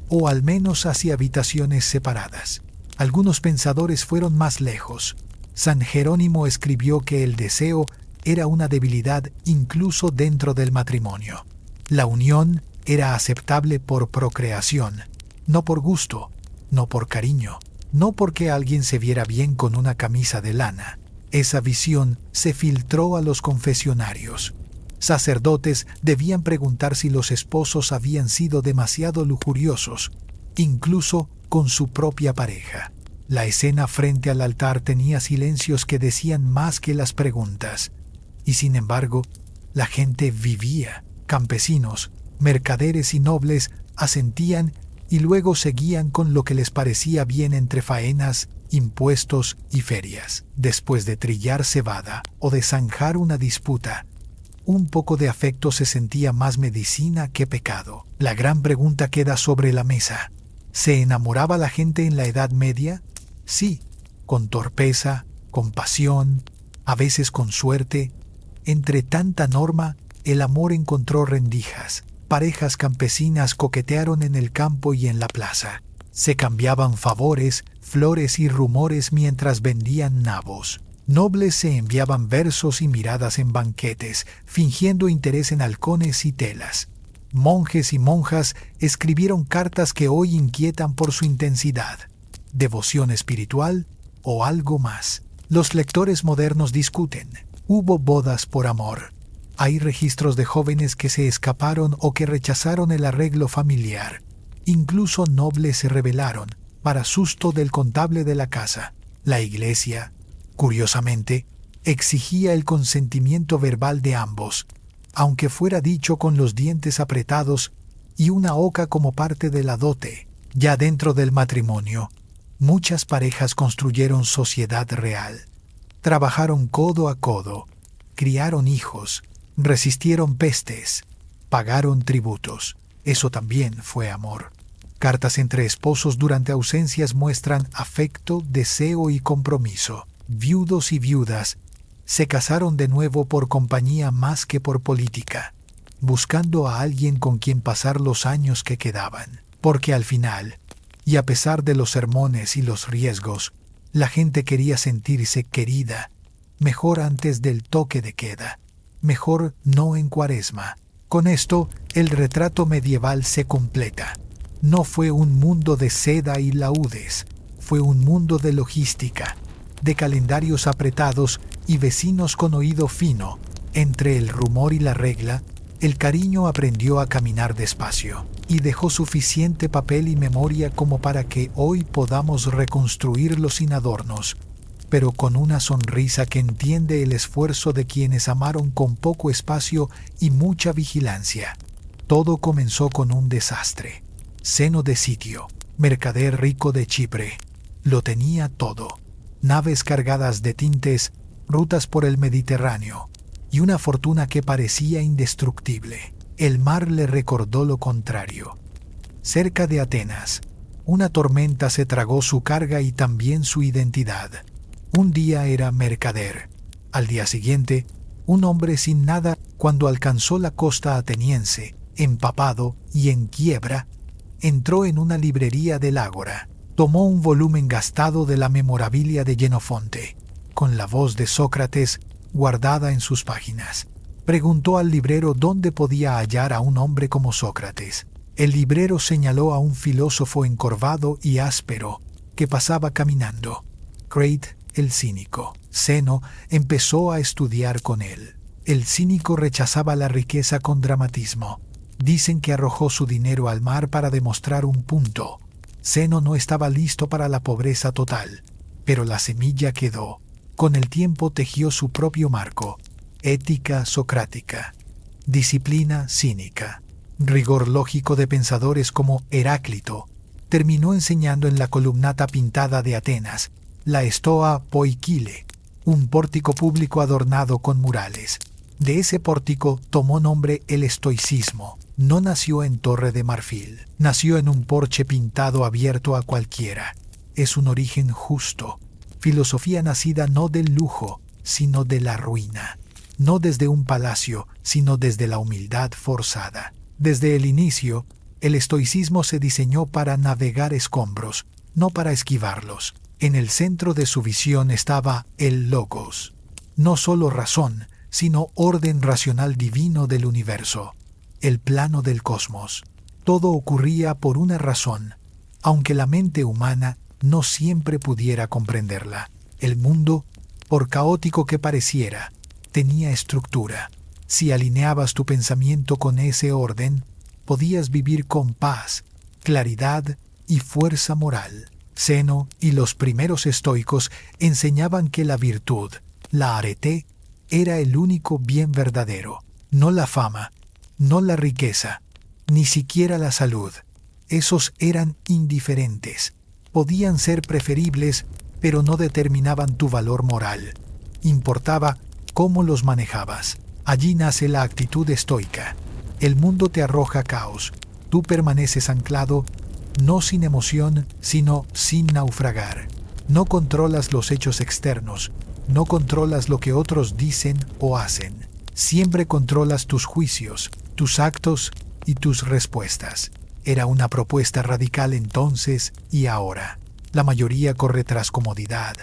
o al menos hacia habitaciones separadas. Algunos pensadores fueron más lejos. San Jerónimo escribió que el deseo era una debilidad incluso dentro del matrimonio. La unión era aceptable por procreación, no por gusto, no por cariño, no porque alguien se viera bien con una camisa de lana. Esa visión se filtró a los confesionarios. Sacerdotes debían preguntar si los esposos habían sido demasiado lujuriosos, incluso con su propia pareja. La escena frente al altar tenía silencios que decían más que las preguntas. Y sin embargo, la gente vivía. Campesinos, mercaderes y nobles asentían y luego seguían con lo que les parecía bien entre faenas, impuestos y ferias. Después de trillar cebada o de zanjar una disputa, un poco de afecto se sentía más medicina que pecado. La gran pregunta queda sobre la mesa. ¿Se enamoraba la gente en la Edad Media? Sí, con torpeza, con pasión, a veces con suerte. Entre tanta norma, el amor encontró rendijas. Parejas campesinas coquetearon en el campo y en la plaza. Se cambiaban favores, flores y rumores mientras vendían nabos. Nobles se enviaban versos y miradas en banquetes, fingiendo interés en halcones y telas. Monjes y monjas escribieron cartas que hoy inquietan por su intensidad. ¿Devoción espiritual o algo más? Los lectores modernos discuten. Hubo bodas por amor. Hay registros de jóvenes que se escaparon o que rechazaron el arreglo familiar. Incluso nobles se rebelaron, para susto del contable de la casa. La Iglesia, curiosamente, exigía el consentimiento verbal de ambos, aunque fuera dicho con los dientes apretados y una oca como parte de la dote. Ya dentro del matrimonio, muchas parejas construyeron sociedad real. Trabajaron codo a codo, criaron hijos, resistieron pestes, pagaron tributos. Eso también fue amor. Cartas entre esposos durante ausencias muestran afecto, deseo y compromiso. Viudos y viudas se casaron de nuevo por compañía más que por política, buscando a alguien con quien pasar los años que quedaban. Porque al final, y a pesar de los sermones y los riesgos, la gente quería sentirse querida, mejor antes del toque de queda, mejor no en Cuaresma. Con esto, el retrato medieval se completa. No fue un mundo de seda y laúdes, fue un mundo de logística, de calendarios apretados y vecinos con oído fino. Entre el rumor y la regla, el cariño aprendió a caminar despacio y dejó suficiente papel y memoria como para que hoy podamos reconstruirlo sin adornos, pero con una sonrisa que entiende el esfuerzo de quienes amaron con poco espacio y mucha vigilancia. Todo comenzó con un desastre. Zeno de Sitio, mercader rico de Chipre, lo tenía todo. Naves cargadas de tintes, rutas por el Mediterráneo y una fortuna que parecía indestructible. El mar le recordó lo contrario. Cerca de Atenas, una tormenta se tragó su carga y también su identidad. Un día era mercader. Al día siguiente, un hombre sin nada. Cuando alcanzó la costa ateniense, empapado y en quiebra, entró en una librería del Ágora. Tomó un volumen gastado de la Memorabilia de Jenofonte, con la voz de Sócrates guardada en sus páginas. Preguntó al librero dónde podía hallar a un hombre como Sócrates. El librero señaló a un filósofo encorvado y áspero que pasaba caminando. Crate, el cínico. Zeno empezó a estudiar con él. El cínico rechazaba la riqueza con dramatismo. Dicen que arrojó su dinero al mar para demostrar un punto. Zeno no estaba listo para la pobreza total, pero la semilla quedó. Con el tiempo tejió su propio marco. Ética socrática, disciplina cínica, rigor lógico de pensadores como Heráclito. Terminó enseñando en la columnata pintada de Atenas, la Stoa Poikile, un pórtico público adornado con murales. De ese pórtico tomó nombre el estoicismo. No nació en Torre de Marfil, nació en un porche pintado abierto a cualquiera. Es un origen justo, filosofía nacida no del lujo, sino de la ruina. No desde un palacio, sino desde la humildad forzada. Desde el inicio, el estoicismo se diseñó para navegar escombros, no para esquivarlos. En el centro de su visión estaba el logos, no solo razón, sino orden racional divino del universo, el plano del cosmos. Todo ocurría por una razón, aunque la mente humana no siempre pudiera comprenderla. El mundo, por caótico que pareciera, tenía estructura. Si alineabas tu pensamiento con ese orden, podías vivir con paz, claridad y fuerza moral. Zeno y los primeros estoicos enseñaban que la virtud, la arete, era el único bien verdadero, no la fama, no la riqueza, ni siquiera la salud. Esos eran indiferentes. Podían ser preferibles, pero no determinaban tu valor moral. Importaba cómo los manejabas. Allí nace la actitud estoica. El mundo te arroja caos. Tú permaneces anclado, no sin emoción, sino sin naufragar. No controlas los hechos externos, no controlas lo que otros dicen o hacen. Siempre controlas tus juicios, tus actos y tus respuestas. Era una propuesta radical entonces y ahora. La mayoría corre tras comodidad,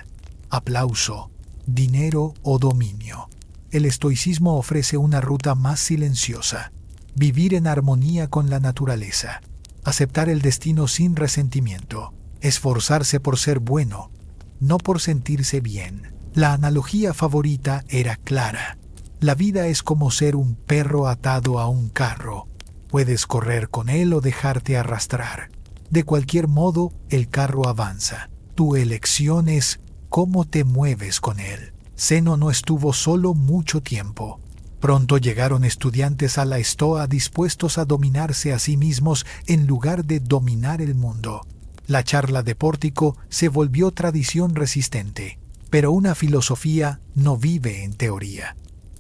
aplauso, dinero o dominio. El estoicismo ofrece una ruta más silenciosa. Vivir en armonía con la naturaleza. Aceptar el destino sin resentimiento. Esforzarse por ser bueno, no por sentirse bien. La analogía favorita era clara. La vida es como ser un perro atado a un carro. Puedes correr con él o dejarte arrastrar. De cualquier modo, el carro avanza. Tu elección es cómo te mueves con él. Zeno no estuvo solo mucho tiempo. Pronto llegaron estudiantes a la Stoa dispuestos a dominarse a sí mismos en lugar de dominar el mundo. La charla de pórtico se volvió tradición resistente, pero una filosofía no vive en teoría,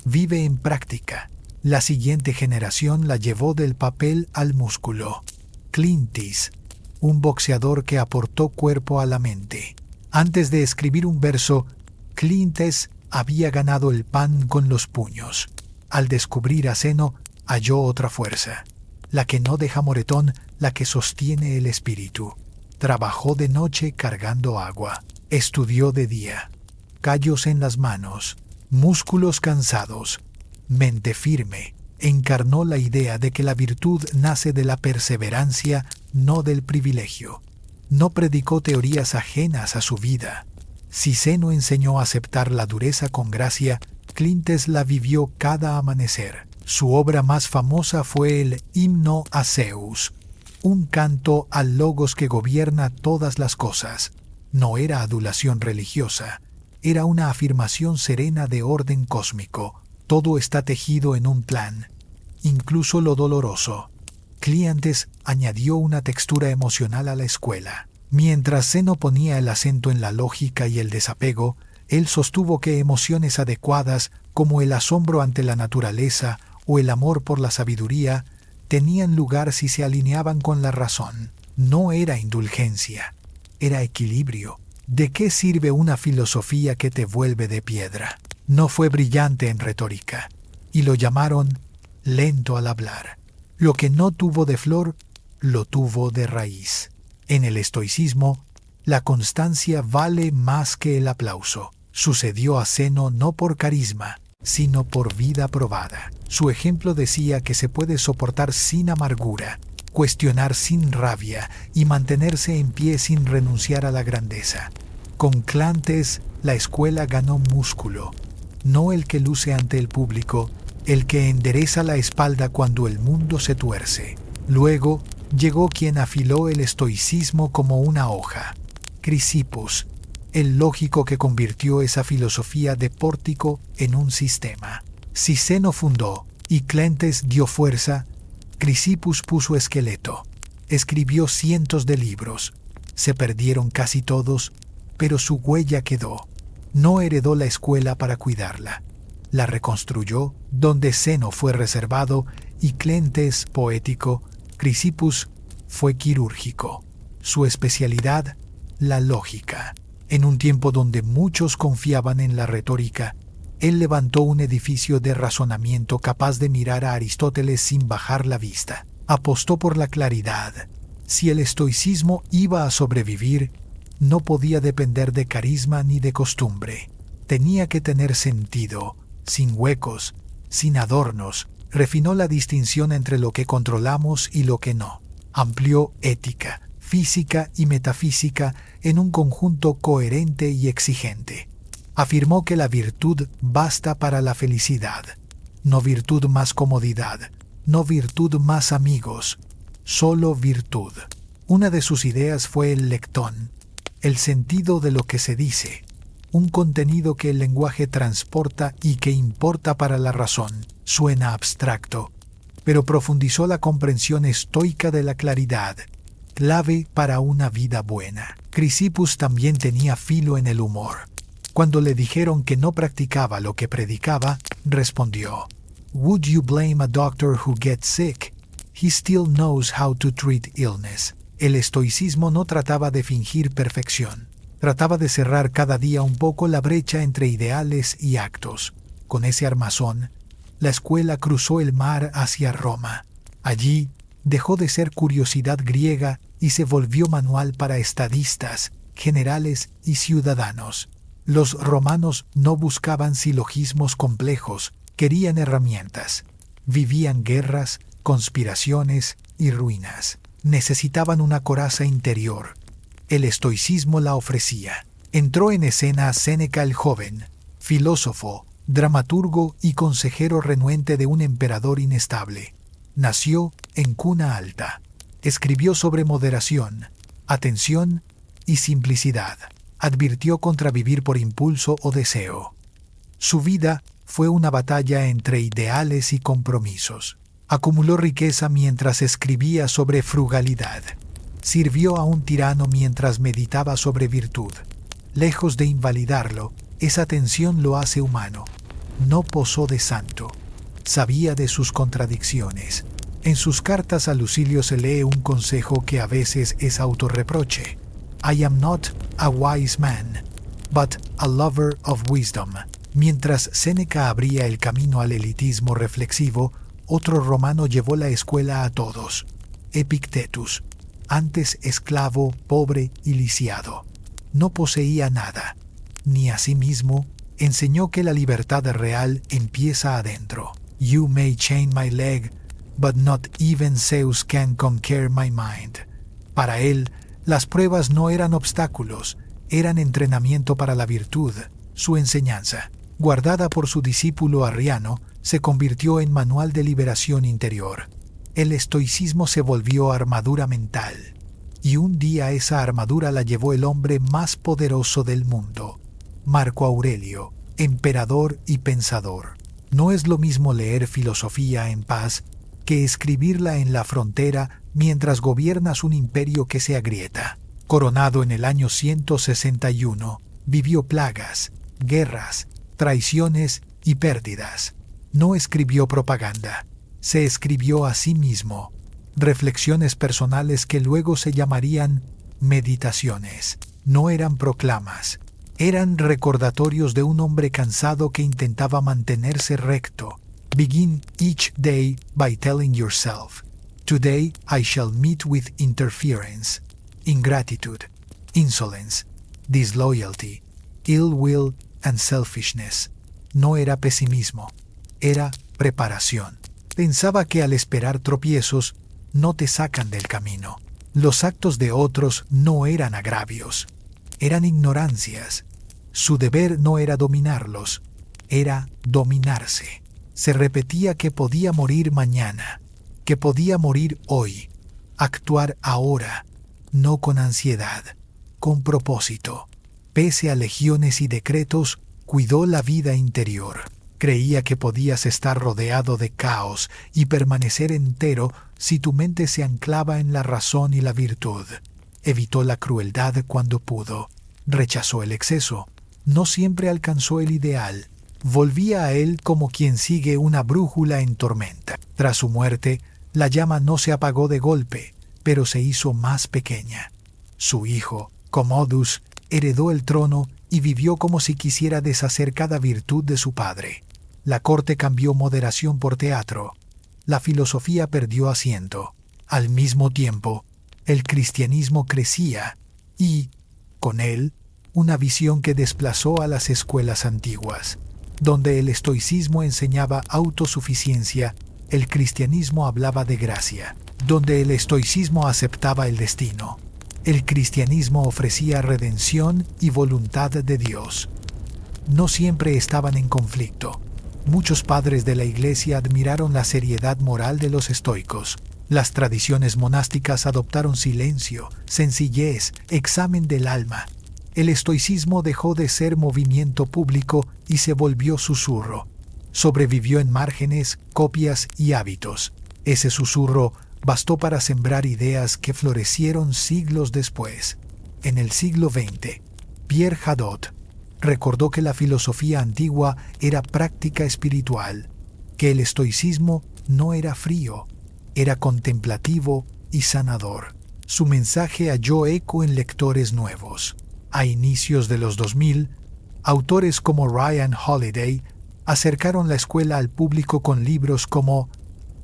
vive en práctica. La siguiente generación la llevó del papel al músculo. Clintis, un boxeador que aportó cuerpo a la mente. Antes de escribir un verso, Cleanthes había ganado el pan con los puños. Al descubrir a Zeno, halló otra fuerza, la que no deja moretón, la que sostiene el espíritu. Trabajó de noche cargando agua, estudió de día. Callos en las manos, músculos cansados, mente firme, encarnó la idea de que la virtud nace de la perseverancia, no del privilegio. No predicó teorías ajenas a su vida. Si Zeno enseñó a aceptar la dureza con gracia, Cleanthes la vivió cada amanecer. Su obra más famosa fue el Himno a Zeus, un canto al Logos que gobierna todas las cosas. No era adulación religiosa, era una afirmación serena de orden cósmico. Todo está tejido en un plan, incluso lo doloroso. Cleanthes añadió una textura emocional a la escuela. Mientras Zeno ponía el acento en la lógica y el desapego, él sostuvo que emociones adecuadas, como el asombro ante la naturaleza o el amor por la sabiduría, tenían lugar si se alineaban con la razón. No era indulgencia, era equilibrio. ¿De qué sirve una filosofía que te vuelve de piedra? No fue brillante en retórica, y lo llamaron lento al hablar. Lo que no tuvo de flor, lo tuvo de raíz. En el estoicismo, la constancia vale más que el aplauso. Sucedió a Zeno no por carisma, sino por vida probada. Su ejemplo decía que se puede soportar sin amargura, cuestionar sin rabia y mantenerse en pie sin renunciar a la grandeza. Con Cleanthes, la escuela ganó músculo, no el que luce ante el público, el que endereza la espalda cuando el mundo se tuerce. Luego llegó quien afiló el estoicismo como una hoja, Crisippus, el lógico que convirtió esa filosofía de pórtico en un sistema. Si Zeno fundó y Cleanthes dio fuerza, Crisippus puso esqueleto. Escribió cientos de libros. Se perdieron casi todos, pero su huella quedó. No heredó la escuela para cuidarla. La reconstruyó donde Zeno fue reservado y Cleanthes poético, Crisippus fue quirúrgico. Su especialidad, la lógica. En un tiempo donde muchos confiaban en la retórica, él levantó un edificio de razonamiento capaz de mirar a Aristóteles sin bajar la vista. Apostó por la claridad. Si el estoicismo iba a sobrevivir, no podía depender de carisma ni de costumbre. Tenía que tener sentido, sin huecos, sin adornos. Refinó la distinción entre lo que controlamos y lo que no. Amplió ética, física y metafísica en un conjunto coherente y exigente. Afirmó que la virtud basta para la felicidad. No virtud más comodidad, no virtud más amigos, solo virtud. Una de sus ideas fue el lectón, el sentido de lo que se dice, un contenido que el lenguaje transporta y que importa para la razón. Suena abstracto, pero profundizó la comprensión estoica de la claridad, clave para una vida buena. Crisippus también tenía filo en el humor. Cuando le dijeron que no practicaba lo que predicaba, respondió: "Would you blame a doctor who gets sick? He still knows how to treat illness." El estoicismo no trataba de fingir perfección. Trataba de cerrar cada día un poco la brecha entre ideales y actos. Con ese armazón, la escuela cruzó el mar hacia Roma. Allí dejó de ser curiosidad griega y se volvió manual para estadistas, generales y ciudadanos. Los romanos no buscaban silogismos complejos, querían herramientas. Vivían guerras, conspiraciones y ruinas. Necesitaban una coraza interior. El estoicismo la ofrecía. Entró en escena Séneca el joven, filósofo, dramaturgo y consejero renuente de un emperador inestable. Nació en cuna alta. Escribió sobre moderación, atención y simplicidad. Advirtió contra vivir por impulso o deseo. Su vida fue una batalla entre ideales y compromisos. Acumuló riqueza mientras escribía sobre frugalidad. Sirvió a un tirano mientras meditaba sobre virtud. Lejos de invalidarlo, esa tensión lo hace humano. No posó de santo. Sabía de sus contradicciones. En sus cartas a Lucilio se lee un consejo que a veces es autorreproche. I am not a wise man, but a lover of wisdom. Mientras Séneca abría el camino al elitismo reflexivo, otro romano llevó la escuela a todos. Epictetus, antes esclavo, pobre y lisiado. No poseía nada, ni a sí mismo, enseñó que la libertad real empieza adentro. You may chain my leg, but not even Zeus can conquer my mind. Para él, las pruebas no eran obstáculos, eran entrenamiento para la virtud. Su enseñanza, guardada por su discípulo Arriano, se convirtió en manual de liberación interior. El estoicismo se volvió armadura mental, y un día esa armadura la llevó el hombre más poderoso del mundo, Marco Aurelio, emperador y pensador. No es lo mismo leer filosofía en paz que escribirla en la frontera mientras gobiernas un imperio que se agrieta. Coronado en el año 161, vivió plagas, guerras, traiciones y pérdidas. No escribió propaganda, se escribió a sí mismo. Reflexiones personales que luego se llamarían meditaciones. No eran proclamas, eran recordatorios de un hombre cansado que intentaba mantenerse recto. Begin each day by telling yourself, today I shall meet with interference, ingratitude, insolence, disloyalty, ill will and selfishness. No era pesimismo, era preparación. Pensaba que al esperar tropiezos no te sacan del camino. Los actos de otros no eran agravios, eran ignorancias. Su deber no era dominarlos, era dominarse. Se repetía que podía morir mañana, que podía morir hoy. Actuar ahora, no con ansiedad, con propósito. Pese a legiones y decretos, cuidó la vida interior. Creía que podías estar rodeado de caos y permanecer entero si tu mente se anclaba en la razón y la virtud. Evitó la crueldad cuando pudo. Rechazó el exceso. No siempre alcanzó el ideal. Volvía a él como quien sigue una brújula en tormenta. Tras su muerte, la llama no se apagó de golpe, pero se hizo más pequeña. Su hijo, Commodus, heredó el trono y vivió como si quisiera deshacer cada virtud de su padre. La corte cambió moderación por teatro. La filosofía perdió asiento. Al mismo tiempo, el cristianismo crecía y, con él, una visión que desplazó a las escuelas antiguas. Donde el estoicismo enseñaba autosuficiencia, el cristianismo hablaba de gracia. Donde el estoicismo aceptaba el destino, el cristianismo ofrecía redención y voluntad de Dios. No siempre estaban en conflicto. Muchos padres de la Iglesia admiraron la seriedad moral de los estoicos. Las tradiciones monásticas adoptaron silencio, sencillez, examen del alma. El estoicismo dejó de ser movimiento público y se volvió susurro. Sobrevivió en márgenes, copias y hábitos. Ese susurro bastó para sembrar ideas que florecieron siglos después. En el siglo XX, Pierre Hadot recordó que la filosofía antigua era práctica espiritual, que el estoicismo no era frío, era contemplativo y sanador. Su mensaje halló eco en lectores nuevos. A inicios de los 2000, autores como Ryan Holiday acercaron la escuela al público con libros como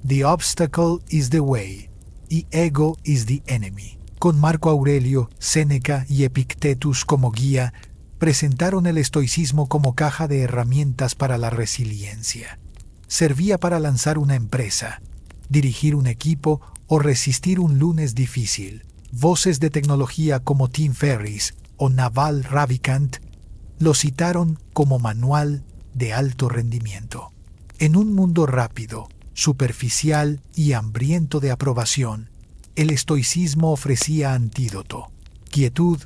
The Obstacle is the Way y Ego is the Enemy. Con Marco Aurelio, Séneca y Epictetus como guía, presentaron el estoicismo como caja de herramientas para la resiliencia. Servía para lanzar una empresa, dirigir un equipo o resistir un lunes difícil. Voces de tecnología como Tim Ferriss o Naval Ravikant lo citaron como manual de alto rendimiento. En un mundo rápido, superficial y hambriento de aprobación, el estoicismo ofrecía antídoto, quietud,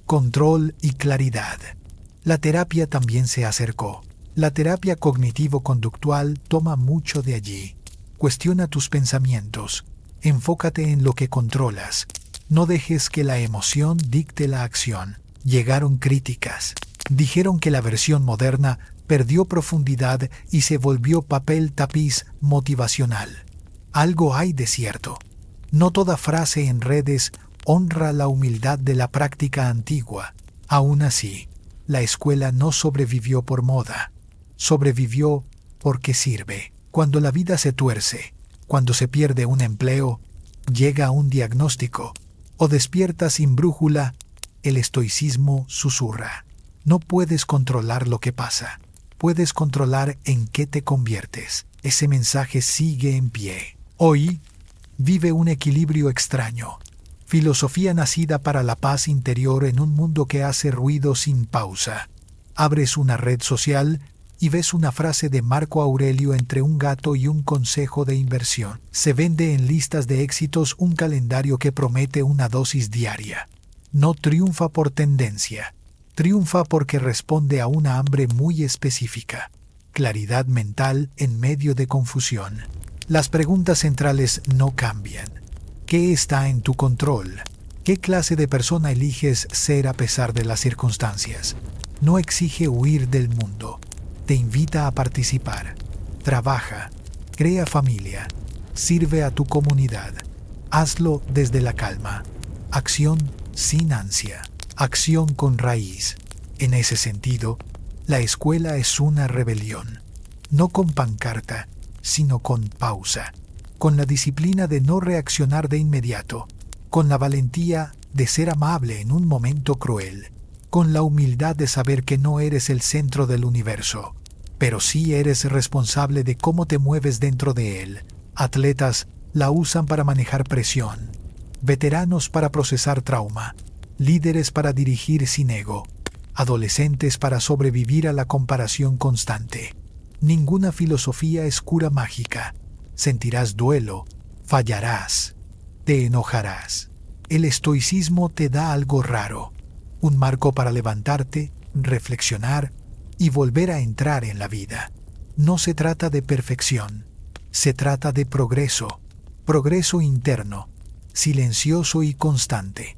control y claridad. La terapia también se acercó. La terapia cognitivo-conductual toma mucho de allí. Cuestiona tus pensamientos, enfócate en lo que controlas. No dejes que la emoción dicte la acción. Llegaron críticas. Dijeron que la versión moderna perdió profundidad y se volvió papel tapiz motivacional. Algo hay de cierto. No toda frase en redes honra la humildad de la práctica antigua. Aún así, la escuela no sobrevivió por moda. Sobrevivió porque sirve. Cuando la vida se tuerce, cuando se pierde un empleo, llega un diagnóstico o despierta sin brújula, el estoicismo susurra. No puedes controlar lo que pasa. Puedes controlar en qué te conviertes. Ese mensaje sigue en pie. Hoy, vive un equilibrio extraño. Filosofía nacida para la paz interior en un mundo que hace ruido sin pausa. Abres una red social y ves una frase de Marco Aurelio entre un gato y un consejo de inversión. Se vende en listas de éxitos un calendario que promete una dosis diaria. No triunfa por tendencia. Triunfa porque responde a una hambre muy específica. Claridad mental en medio de confusión. Las preguntas centrales no cambian. ¿Qué está en tu control? ¿Qué clase de persona eliges ser a pesar de las circunstancias? No exige huir del mundo. Te invita a participar. Trabaja. Crea familia. Sirve a tu comunidad. Hazlo desde la calma. Acción sin ansia. Acción con raíz. En ese sentido, la escuela es una rebelión. No con pancarta, sino con pausa. Con la disciplina de no reaccionar de inmediato. Con la valentía de ser amable en un momento cruel. Con la humildad de saber que no eres el centro del universo, pero sí eres responsable de cómo te mueves dentro de él. Atletas la usan para manejar presión. Veteranos para procesar trauma. Líderes para dirigir sin ego. Adolescentes para sobrevivir a la comparación constante. Ninguna filosofía es cura mágica. Sentirás duelo, fallarás, te enojarás. El estoicismo te da algo raro, un marco para levantarte, reflexionar y volver a entrar en la vida. No se trata de perfección, se trata de progreso, progreso interno, silencioso y constante.